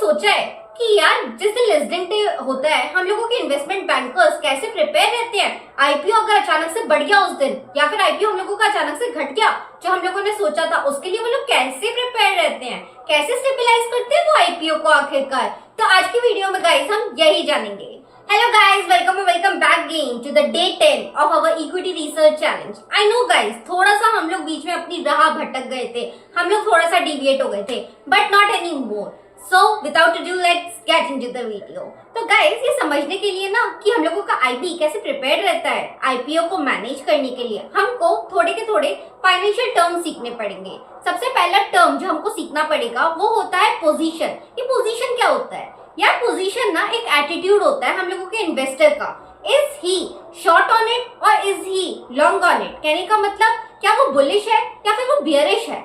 सोचा है कि यार जिस दिन लिस्टिंग डे होता है हम लोगों के इन्वेस्टमेंट बैंकर्स कैसे प्रिपेयर रहते हैं? आईपीओ अगर अचानक से बढ़ गया उस दिन, या फिर आईपीओ हम लोगों का अचानक से घट गया जो हम लोगों ने सोचा था, उसके लिए वो लोग कैसे प्रिपेयर रहते हैं, कैसे स्टेबलाइज करते हैं वो आईपीओ को आखिरकार। तो आज की वीडियो में गाइस हम यही जानेंगे। Hello guys, welcome back again to the day 10 of our equity research challenge. I know guys, थोड़ा सा हम लोग बीच में अपनी राह भटक गए थे, हम लोग थोड़ा सा डिविएट हो गए थे, but not any more. So without ado, let's get into the video. तो गाइस, ये समझने के लिए ना कि हम लोगों का आईपी कैसे प्रिपेयर रहता है आईपीओ को मैनेज करने के लिए, हमको थोड़े के थोड़े फाइनेंशियल टर्म सीखने पड़ेंगे। सबसे पहला टर्म जो हमको सीखना पड़ेगा वो होता है पोजीशन। ये पोजीशन क्या होता है यार? पोजीशन ना एक एटीट्यूड होता है हम लोगों के इन्वेस्टर का। Is he short on it और is he long on it? कहने का मतलब क्या वो बुलिश है या फिर वो बियरिश है,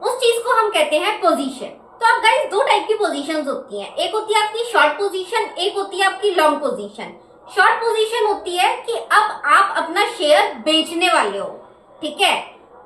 उस चीज को हम कहते हैं पोजीशन। तो अब गाइस, दो टाइप की पोजीशंस होती हैं, एक होती है आपकी शॉर्ट पोजीशन, एक होती है आपकी लॉन्ग पोजीशन। शॉर्ट पोजीशन होती है कि अब आप अपना शेयर बेचने वाले हो, ठीक है,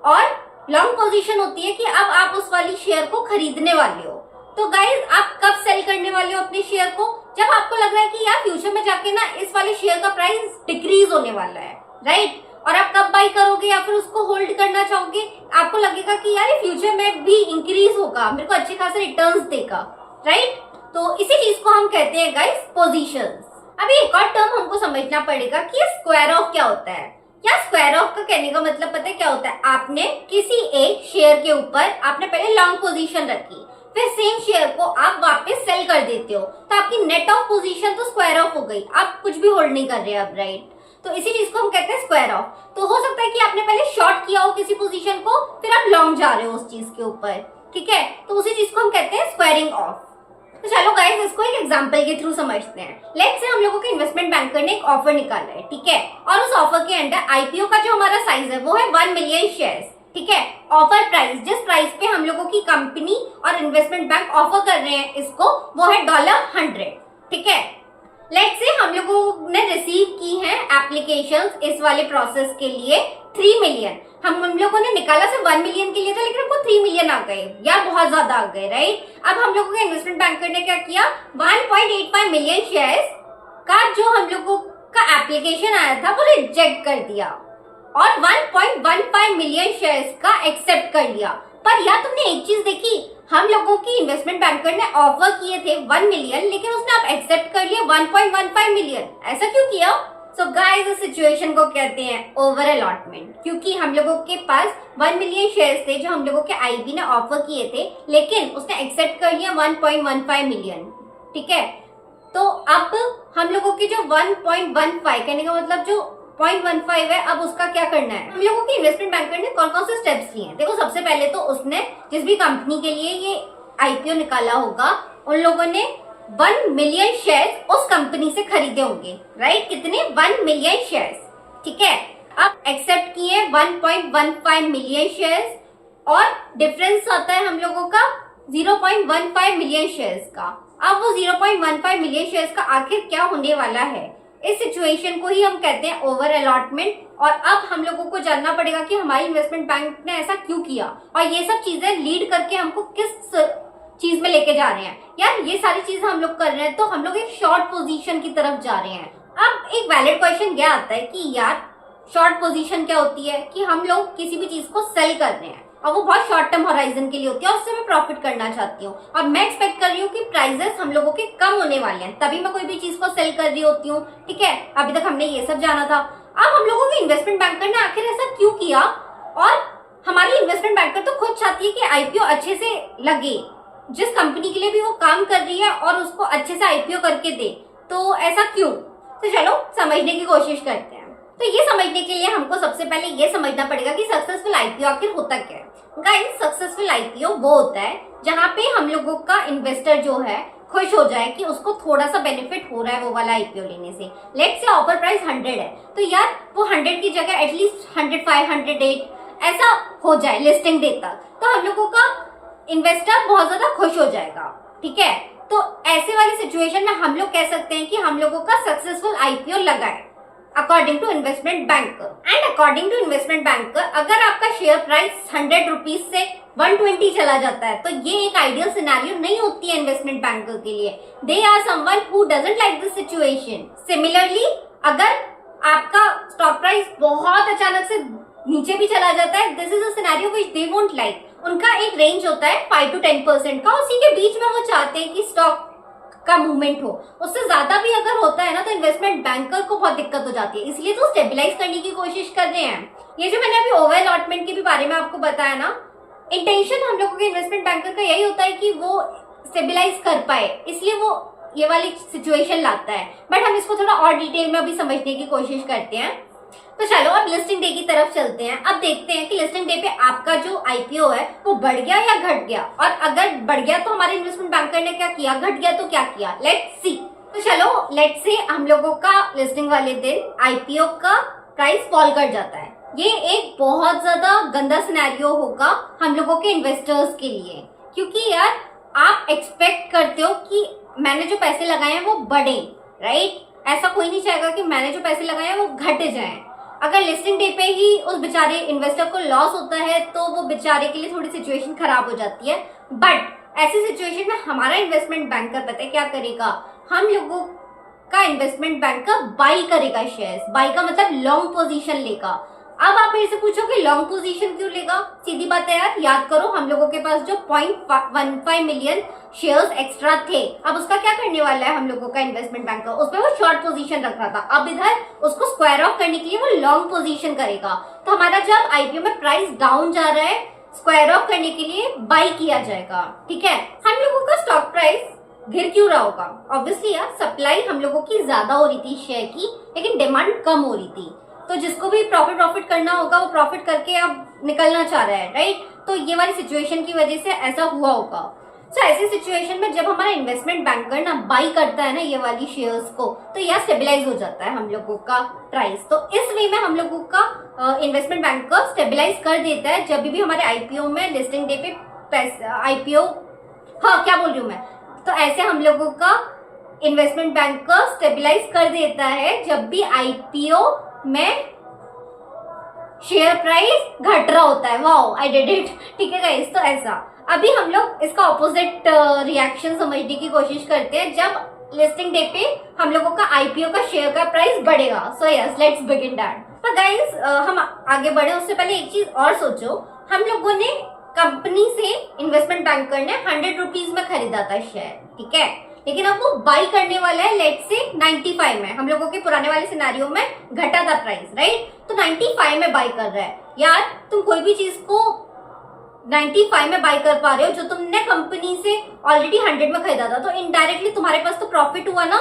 और लॉन्ग पोजीशन होती है कि अब आप उस वाली शेयर को खरीदने वाले हो। तो गाइस, आप कब सेल करने वाले हो अपने शेयर को? जब आपको लग रहा है कि यार फ्यूचर में जाके ना इस वाले शेयर का प्राइस डिक्रीज होने वाला है, राइट? और आप कब बाई करोगे या फिर उसको होल्ड करना चाहोगे? आपको लगेगा कि यार फ्यूचर में भी इंक्रीज होगा, मेरे को अच्छे खासे रिटर्न्स देगा, राइट? तो इसी चीज को हम कहते हैं गाइस पोजीशंस। अभी एक और टर्म हमको समझना पड़ेगा कि स्क्वायर ऑफ क्या होता है। क्या स्क्वायर ऑफ का कहने का मतलब पता है क्या होता है? आपने किसी एक शेयर के ऊपर आपने पहले लॉन्ग पोजीशन रखी, फिर सेम शेयर को आप वापस सेल कर देते हो, तो आपकी नेट ऑफ पोजीशन तो स्क्वायर ऑफ हो गई, आप कुछ भी होल्ड नहीं कर रहे अब, राइट? तो इसी चीज को हम कहते हैं स्क्वायर ऑफ। तो हो सकता है कि आपने पहले शॉर्ट किया हो किसी पोजीशन को, फिर आप लॉन्ग जा रहे हो उस चीज के ऊपर, ठीक है, तो उसी चीज को हम कहते हैं स्क्वायरिंग ऑफ। तो चलो गाइस, इसको एक एग्जांपल के थ्रू समझते हैं। लेट्स से हम लोगों के इन्वेस्टमेंट बैंकर ने एक ऑफर निकाला है, ठीक है, और उस ऑफर के अंदर आईपीओ का जो हमारा साइज है वो है 1 मिलियन शेयर्स, ठीक है। ऑफर प्राइस, जिस प्राइस पे हम लोगों की कंपनी और इन्वेस्टमेंट बैंक ऑफर कर रहे हैं इसको, वो है $100, ठीक है। लेट्स से हम लोगों ने रिसीव की हैं एप्लीकेशंस इस वाले प्रोसेस के लिए 3 मिलियन। हम लोगों ने निकाला सिर्फ 1 मिलियन के लिए था, लेकिन हमको 3 मिलियन आ गए, या बहुत ज्यादा आ गए, राइट? अब हम लोगों के इन्वेस्टमेंट बैंकर ने क्या किया, 1.85 मिलियन शेयर्स का जो हम लोगों का एप्लीकेशन आया था वो रिजेक्ट कर दिया और 1.15 मिलियन शेयर्स का एक्सेप्ट कर लिया। पर यार, तुमने एक चीज देखी, हम लोगों की इन्वेस्टमेंट बैंकर ने ऑफर किए थे 1 मिलियन, लेकिन उसने अब एक्सेप्ट कर लिया 1.15 मिलियन। ऐसा क्यों किया? सो गाइस, इस सिचुएशन को कहते हैं ओवर अलॉटमेंट, क्योंकि हम लोगों के पास 1 मिलियन शेयर्स थे जो हम लोगों के आईबी ने ऑफर किए थे, लेकिन उसने एक्सेप्ट कर लिया 1.15 मिलियन, ठीक है। तो अब हम लोगों की जो 1.15 कहने का मतलब जो 0.15 है, अब उसका क्या करना है? हम लोगों के इन्वेस्टमेंट बैंकर ने कौन कौन से स्टेप्स लिए हैं? देखो, सबसे पहले तो उसने जिस भी कंपनी के लिए ये आईपीओ निकाला होगा, उन लोगों ने 1 मिलियन शेयर्स उस कंपनी से खरीदे होंगे, राइट? कितने? 1 मिलियन शेयर्स, ठीक है। अब एक्सेप्ट किए 1.15 मिलियन शेयर्स, और डिफरेंस आता है हम लोगों का 0.15 मिलियन शेयर्स का। अब वो 0.15 मिलियन शेयर्स का आखिर क्या होने वाला है? इस सिचुएशन को ही हम कहते हैं ओवर अलॉटमेंट। और अब हम लोगों को जानना पड़ेगा कि हमारी इन्वेस्टमेंट बैंक ने ऐसा क्यों किया, और ये सब चीजें लीड करके हमको किस चीज में लेके जा रहे हैं। यार, ये सारी चीजें हम लोग कर रहे हैं तो हम लोग एक शॉर्ट पोजीशन की तरफ जा रहे हैं। अब एक वैलिड क्वेश्चन क्या आता है कि यार शॉर्ट पोजीशन क्या होती है? कि हम लोग किसी भी चीज को सेल कर रहे हैं और वो बहुत शॉर्ट टर्म होराइजन के लिए होती है, और उससे मैं प्रॉफिट करना चाहती हूँ, और मैं एक्सपेक्ट कर रही हूँ कि प्राइसेस हम लोगों के कम होने वाले हैं, तभी मैं कोई भी चीज को सेल कर रही होती हूँ, ठीक है। अभी तक हमने ये सब जाना था। अब हम लोगों के इन्वेस्टमेंट बैंकर ने आखिर ऐसा क्यों किया? और हमारी इन्वेस्टमेंट बैंकर तो खुद चाहती है कि आईपीओ अच्छे से लगे, जिस कंपनी के लिए भी वो काम कर रही है, और उसको अच्छे से आईपीओ करके दे, तो ऐसा क्यों? तो चलो समझने की कोशिश करते हैं। तो ये समझने के लिए हमको सबसे पहले ये समझना पड़ेगा कि सक्सेसफुल आईपीओ आखिर होता क्या है। गाइस, सक्सेसफुल आईपीओ वो होता है जहाँ पे हम लोगों का इन्वेस्टर जो है खुश हो जाए कि उसको थोड़ा सा बेनिफिट हो रहा है वो वाला आईपीओ लेने से। लेट्स से ऑफर प्राइस 100 है, तो यार वो 100 की जगह एटलीस्ट 105, 108 ऐसा हो जाए लिस्टिंग डे तक, तो हम लोगों का इन्वेस्टर बहुत ज्यादा खुश हो जाएगा, ठीक है। तो ऐसे वाली सिचुएशन में हम लोग कह सकते हैं कि हम लोगों का सक्सेसफुल आईपीओ लगा है, according to investment banker. And according to investment banker अगर आपका शेयर प्राइस 100 रुपीज से 120 चला जाता है तो ये एक आइडियल सिनेरियो नहीं होती है इन्वेस्टमेंट बैंकर के लिए। They are someone who doesn't like this situation. Similarly अगर आपका स्टॉक प्राइस बहुत अचानक से नीचे भी चला जाता है, this is a scenario which they won't like. उनका एक रेंज होता है 5 to 10% का, उसी के बीच में वो चाहते हैं कि स्टॉक का मूवमेंट हो। उससे ज्यादा भी अगर होता है ना तो इन्वेस्टमेंट बैंकर को बहुत दिक्कत हो जाती है, इसलिए तो स्टेबलाइज करने की कोशिश कर रहे हैं। ये जो मैंने अभी ओवर अलॉटमेंट के भी बारे में आपको बताया ना, इंटेंशन हम लोगों के इन्वेस्टमेंट बैंकर का यही होता है कि वो स्टेबलाइज कर पाए, इसलिए वो ये वाली सिचुएशन लाता है। बट हम इसको थोड़ा और डिटेल में अभी समझने की कोशिश करते हैं। तो चलो अब लिस्टिंग डे की तरफ चलते हैं। अब देखते हैं कि लिस्टिंग डे पे आपका जो आईपीओ है वो बढ़ गया या घट गया, और अगर बढ़ गया तो हमारे इन्वेस्टमेंट बैंकर ने क्या किया, घट गया तो क्या किया, लेट्स सी। तो चलो लेट्स से हम लोगों का लिस्टिंग वाले दिन आईपीओ का प्राइस फॉल कर जाता है। ये एक बहुत ज्यादा गंदा सिनेरियो होगा हम लोगों के इन्वेस्टर्स के लिए, क्योंकि यार आप एक्सपेक्ट करते हो कि मैंने जो पैसे लगाए हैं वो बढ़े, राइट? ऐसा कोई नहीं चाहेगा कि मैंने जो पैसे लगाए हैं वो घट जाएं। अगर लिस्टिंग डे पे ही उस बेचारे इन्वेस्टर को लॉस होता है तो वो बेचारे के लिए थोड़ी सिचुएशन खराब हो जाती है। बट ऐसी सिचुएशन में हमारा इन्वेस्टमेंट बैंकर पता है क्या करेगा, हम लोगों का इन्वेस्टमेंट बैंकर बाई करेगा शेयर्स। बाई का मतलब लॉन्ग पोजीशन लेगा। अब आप मेरे से पूछोगे लॉन्ग पोजीशन क्यों लेगा? सीधी बात है यार, याद करो हम लोगों के पास जो 0.15 मिलियन शेयर्स एक्स्ट्रा थे, अब उसका क्या करने वाला है हम लोगों का इन्वेस्टमेंट बैंकर? उसमें वो शॉर्ट पोजीशन रख रहा था, अब इधर उसको स्क्वायर ऑफ करने के लिए वो लॉन्ग पोजीशन करेगा। तो हमारा जब आईपीओ में प्राइस डाउन जा रहा है, स्क्वायर ऑफ करने के लिए बाई किया जाएगा, ठीक है? हम लोगों का स्टॉक प्राइस गिर क्यों रहा होगा? ऑब्वियसली यार सप्लाई हम लोगों की ज्यादा हो रही थी शेयर की, लेकिन डिमांड कम हो रही थी। तो जिसको भी प्रॉफिट करना होगा वो प्रॉफिट करके अब निकलना चाह रहा है, राइट? तो ये वाली सिचुएशन की वजह से ऐसा हुआ होगा। तो ऐसी सिचुएशन में जब हमारा इन्वेस्टमेंट बैंकर ना बाई करता है ना ये वाली शेयर्स को, तो यह स्टेबलाइज हो जाता है हम लोगों का प्राइस। तो इस वे में हम लोगों का इन्वेस्टमेंट बैंकर स्टेबलाइज कर देता है जब भी हमारे आईपीओ में लिस्टिंग डे पे पैसा आईपीओ, हाँ क्या बोल रही हूँ मैं, तो ऐसे हम लोगों का इन्वेस्टमेंट बैंकर स्टेबलाइज कर देता है जब भी आईपीओ में शेयर प्राइस घट रहा होता है। वाओ आई डिड इट, ठीक है गाइस? तो ऐसा अभी हम लोग इसका ऑपोजिट रिएक्शन समझने की कोशिश करते हैं जब लिस्टिंग डे पे हम लोगों का आईपीओ का शेयर का प्राइस बढ़ेगा। So yes let's begin that. तो गाइस हम आगे बढ़े उससे पहले एक चीज और सोचो, हम लोगों ने कंपनी से इन्वेस्टमेंट बैंकर ने 100 रुपीज में खरीदा था शेयर, ठीक है? लेकिन अब वो बाई करने वाला है लेट से 95 में। हम लोगों के पुराने वाले सिनेरियो में घटा था प्राइस, राइट? तो 95 में बाई कर रहा है। यार तुम कोई भी चीज को 95 में बाई कर पा रहे हो जो तुमने कंपनी से ऑलरेडी 100 में खरीदा था, तो इनडायरेक्टली तुम्हारे पास तो प्रॉफिट हुआ ना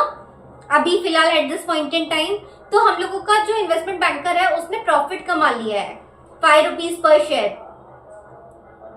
अभी फिलहाल at this point in time. तो हम लोगों का जो इन्वेस्टमेंट बैंकर है उसने प्रॉफिट कमा लिया है 5 रुपीज पर शेयर,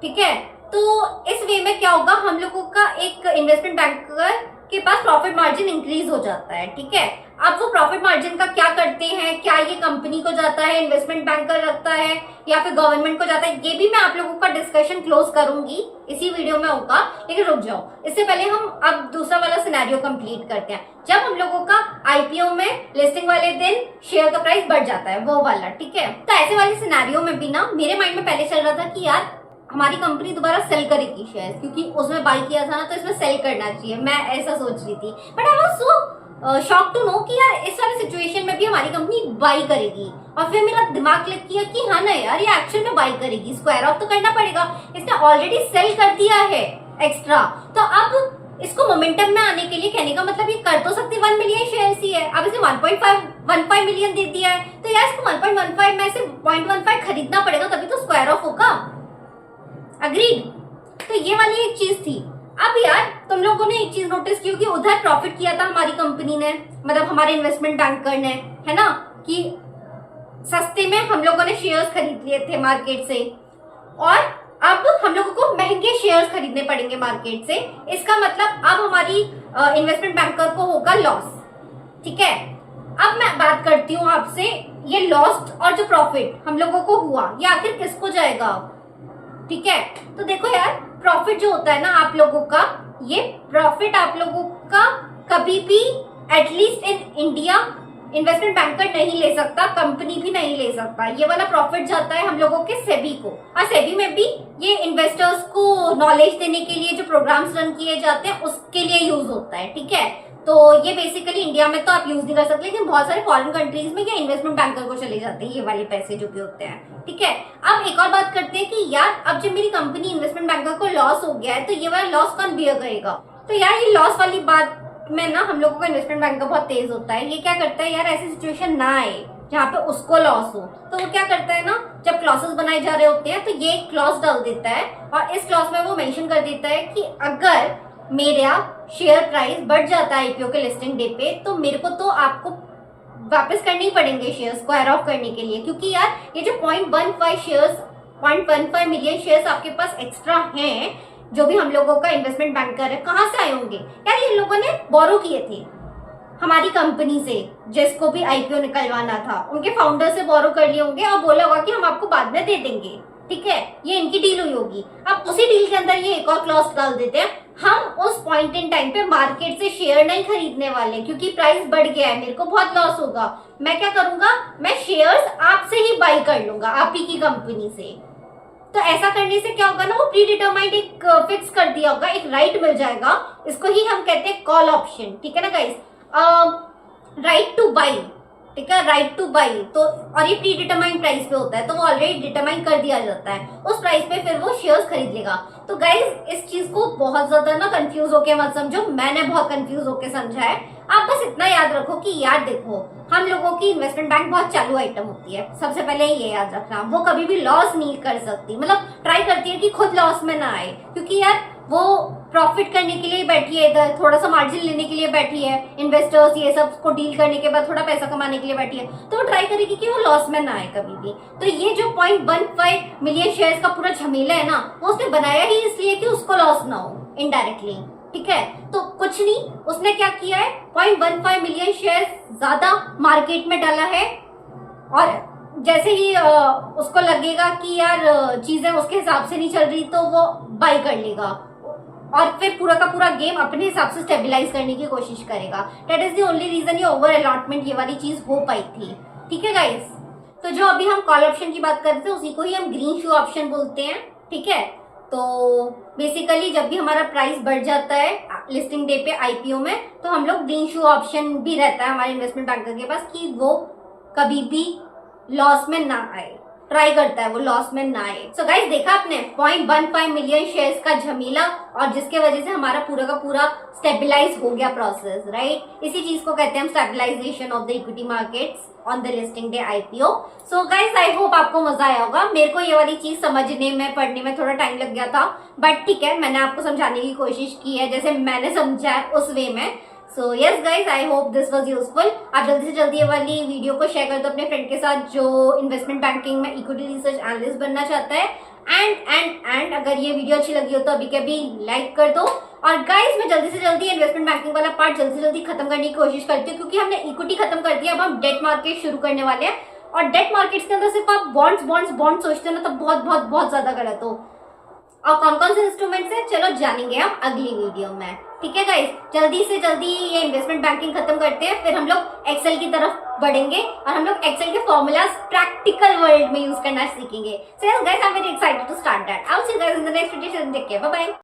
ठीक है? तो इस वे में क्या होगा, हम लोगों का एक इन्वेस्टमेंट बैंकर के पास प्रॉफिट मार्जिन इंक्रीज हो जाता है, ठीक है? अब वो प्रॉफिट मार्जिन का क्या करते हैं, क्या ये कंपनी को जाता है, इन्वेस्टमेंट बैंकर रखता है या फिर गवर्नमेंट को जाता है, ये भी मैं आप लोगों का डिस्कशन क्लोज करूंगी इसी वीडियो में होगा। लेकिन रुक जाओ, इससे पहले हम अब दूसरा वाला सिनेरियो कंप्लीट करते हैं जब हम लोगों का आईपीओ में लिस्टिंग वाले दिन शेयर का प्राइस बढ़ जाता है, वो वाला, ठीक है? तो ऐसे वाले सिनेरियो में भी ना मेरे माइंड में पहले चल रहा था कि यार हमारी कंपनी दोबारा सेल करेगी शेयर, क्योंकि उसमें बाई किया था ना तो इसमें सेल करना चाहिए, मैं ऐसा सोच रही थी। But I was so shock to know कि यार इस वाली सिचुएशन में भी हमारी कंपनी बाई करेगी। और फिर मेरा दिमाग क्लिक किया कि हाँ ना यार ये एक्चुअल में बाई करेगी, स्क्वायर ऑफ तो करना पड़ेगा, इसने ऑलरेडी सेल कर दिया है एक्स्ट्रा। तो अब इसको मोमेंटम में आने के लिए कहने का मतलब ये कर तो सकती 1 मिलियन शेयर ही है, अब इसे 1.15 मिलियन दे दिया है, तो यार इसको 1.15 में से 0.15 खरीदना पड़ेगा तभी तो स्क्वायर ऑफ होगा। अग्रीड? तो ये वाली एक चीज थी। अब यार तुम लोगों ने एक चीज नोटिस की कि उधर प्रॉफिट किया था हमारी कंपनी ने, मतलब हमारे इन्वेस्टमेंट बैंकर ने, है ना? कि सस्ते में हम लोगों ने शेयर्स खरीद लिए थे मार्केट से, और अब हम लोगों को महंगे शेयर्स खरीदने पड़ेंगे मार्केट से। इसका मतलब अब हमारी इन्वेस्टमेंट बैंकर को होगा लॉस, ठीक है? अब मैं बात करती हूँ आपसे, ये लॉस और जो प्रॉफिट हम लोगों को हुआ ये आखिर किसको जाएगा, ठीक है? तो देखो यार प्रॉफिट जो होता है ना आप लोगों का, ये प्रॉफिट आप लोगों का कभी भी at least in India investment banker नहीं ले सकता, कंपनी भी नहीं ले सकता। ये वाला प्रॉफिट जाता है हम लोगों के सेबी को, और सेबी में भी ये इन्वेस्टर्स को नॉलेज देने के लिए जो प्रोग्राम्स रन किए जाते हैं उसके लिए यूज होता है, ठीक है। तो ये बेसिकली इंडिया में तो आप यूज नहीं कर सकते, लेकिन बहुत सारे फॉरेन कंट्रीज में ये इन्वेस्टमेंट बैंकर को चले जाते हैं ये वाले पैसे जो भी होते हैं, ठीक है। अब एक और बात करते हैं कि यार अब जब मेरी कंपनी इन्वेस्टमेंट बैंकर को लॉस हो गया है तो ये वाला लॉस कौन बियर करेगा। तो यार ये लॉस वाली बात में ना हम लोगों का इन्वेस्टमेंट बैंकर बहुत तेज होता है। ये क्या करता है यार, ऐसी सिचुएशन ना आए जहाँ पे उसको लॉस हो, तो वो क्या करता है ना, जब क्लॉसेस बनाए जा रहे होते हैं तो ये एक क्लॉज डाल देता है, और इस क्लॉज में वो मेंशन कर देता है कि अगर मेरा शेयर प्राइस बढ़ जाता है आईपीओ के लिस्टिंग डे पे तो मेरे को तो आपको वापस करने ही पड़ेंगे शेयर्स को हेयर ऑफ करने के लिए, क्योंकि यार ये जो 0.15 मिलियन शेयर्स आपके पास एक्स्ट्रा हैं, जो भी हम लोगों का इन्वेस्टमेंट बैंकर है, कहाँ से आए होंगे यार। ये लोगों ने बोरो किए थे हमारी कंपनी से, जिसको भी आईपीओ निकलवाना था, उनके फाउंडर से बोरो कर लिए होंगे और बोला होगा कि हम आपको बाद में दे देंगे, ठीक है। ये इनकी डील हुई होगी। अब उसी डील के अंदर ये एक और क्लॉज डाल देते हैं, हम उस पॉइंट इन टाइम पे मार्केट से शेयर नहीं खरीदने वाले, क्योंकि प्राइस बढ़ गया है, मेरे को बहुत लॉस होगा। मैं क्या करूंगा, मैं शेयर्स आपसे ही बाई कर लूंगा, आप ही की कंपनी से। तो ऐसा करने से क्या होगा ना, वो प्री डिटरमाइंड एक फिक्स कर दिया होगा, एक राइट मिल जाएगा। इसको ही हम कहते हैं कॉल ऑप्शन, ठीक है ना गाइस, राइट टू बाई, ठीक है, राइट टू बाई। तो और ये प्री डिटरमाइंड प्राइस पे होता है, तो वो ऑलरेडी डिटरमाइन कर दिया जाता है, उस प्राइस पे फिर वो शेयर्स खरीद लेगा। तो गाइस इस चीज को बहुत ज्यादा ना कंफ्यूज होके मत समझो, मैंने बहुत कंफ्यूज होके समझा है। आप बस इतना याद रखो कि यार देखो, हम लोगों की इन्वेस्टमेंट बैंक बहुत चालू आइटम होती है, सबसे पहले ये याद रखना, वो कभी भी लॉस नहीं कर सकती, मतलब ट्राई करती है कि खुद लॉस में ना आए, क्योंकि यार वो प्रॉफिट करने के लिए बैठी है इधर, थोड़ा सा मार्जिन लेने के लिए बैठी है, इन्वेस्टर्स ये सब को डील करने के बाद थोड़ा पैसा कमाने के लिए बैठी है, तो वो ट्राई करेगी कि वो लॉस में ना आए कभी भी। तो ये जो 0.15 मिलियन शेयर्स का पूरा झमेला है ना, वो उसने बनाया ही इसलिए कि उसको लॉस ना हो इनडायरेक्टली, ठीक है। तो कुछ नहीं, उसने क्या किया है, 0.15 मिलियन शेयर ज्यादा मार्केट में डाला है, और जैसे ही उसको लगेगा कि यार चीजें उसके हिसाब से नहीं चल रही तो वो बाई कर लेगा, और फिर पूरा का पूरा गेम अपने हिसाब से स्टेबलाइज करने की कोशिश करेगा। That is the only reason ये ओवर अलॉटमेंट ये वाली चीज हो पाई थी, ठीक है गाइस। तो जो अभी हम कॉल ऑप्शन की बात करते हैं उसी को ही हम ग्रीन शू ऑप्शन बोलते हैं, ठीक है। तो बेसिकली जब भी हमारा प्राइस बढ़ जाता है लिस्टिंग डे पे आईपीओ में, तो हम लोग ग्रीन शू ऑप्शन भी रहता है हमारे इन्वेस्टमेंट बैंकर के पास कि वो कभी भी लॉस में ना आए, ट्राई करता है वो लॉस में ना आए। सो गाइस देखा आपने 0.15 मिलियन शेयर्स का झमेला, और जिसके वजह से हमारा पूरा का पूरा स्टेबलाइज हो गया प्रोसेस, राइट। इसी चीज को कहते हैं हम stabilization of the equity markets on the listing day IPO. So guys I hope आपको मजा आया होगा। मेरे को ये वाली चीज समझने में पढ़ने में थोड़ा टाइम लग गया था, बट ठीक है, मैंने आपको समझाने की कोशिश की है जैसे मैंने समझा है उस वे में। So yes guys, I hope this was useful. आप जल्दी से जल्दी ये वाली वीडियो को शेयर कर दो अपने फ्रेंड के साथ जो इन्वेस्टमेंट बैंकिंग में इक्विटी रिसर्च एनालिस्ट बनना चाहता है। एंड अगर ये वीडियो अच्छी लगी हो तो अभी के अभी लाइक कर दो। और गाइज मैं जल्दी से जल्दी इन्वेस्टमेंट बैंकिंग वाला पार्ट जल्दी से जल्दी खत्म करने की कोशिश करती हूँ, क्योंकि हमने इक्विटी खत्म कर दिया, अब हम डेट मार्केट शुरू करने वाले हैं। और डेट मार्केट्स के अंदर सिर्फ आप बॉन्ड्स सोचते हो ना, तो बहुत ज्यादा गलत हो। और कौन कौन से इंस्ट्रूमेंट्स है चलो जानेंगे हम अगली वीडियो में, ठीक है गाइस। जल्दी से जल्दी ये इन्वेस्टमेंट बैंकिंग खत्म करते हैं, फिर हम लोग एक्सेल की तरफ बढ़ेंगे और हम लोग एक्सेल के फॉर्मूलाज प्रैक्टिकल वर्ल्ड में यूज करना सीखेंगे। So yes guys, I am very excited to start that. I will see you guys in the next video. Take care, bye bye.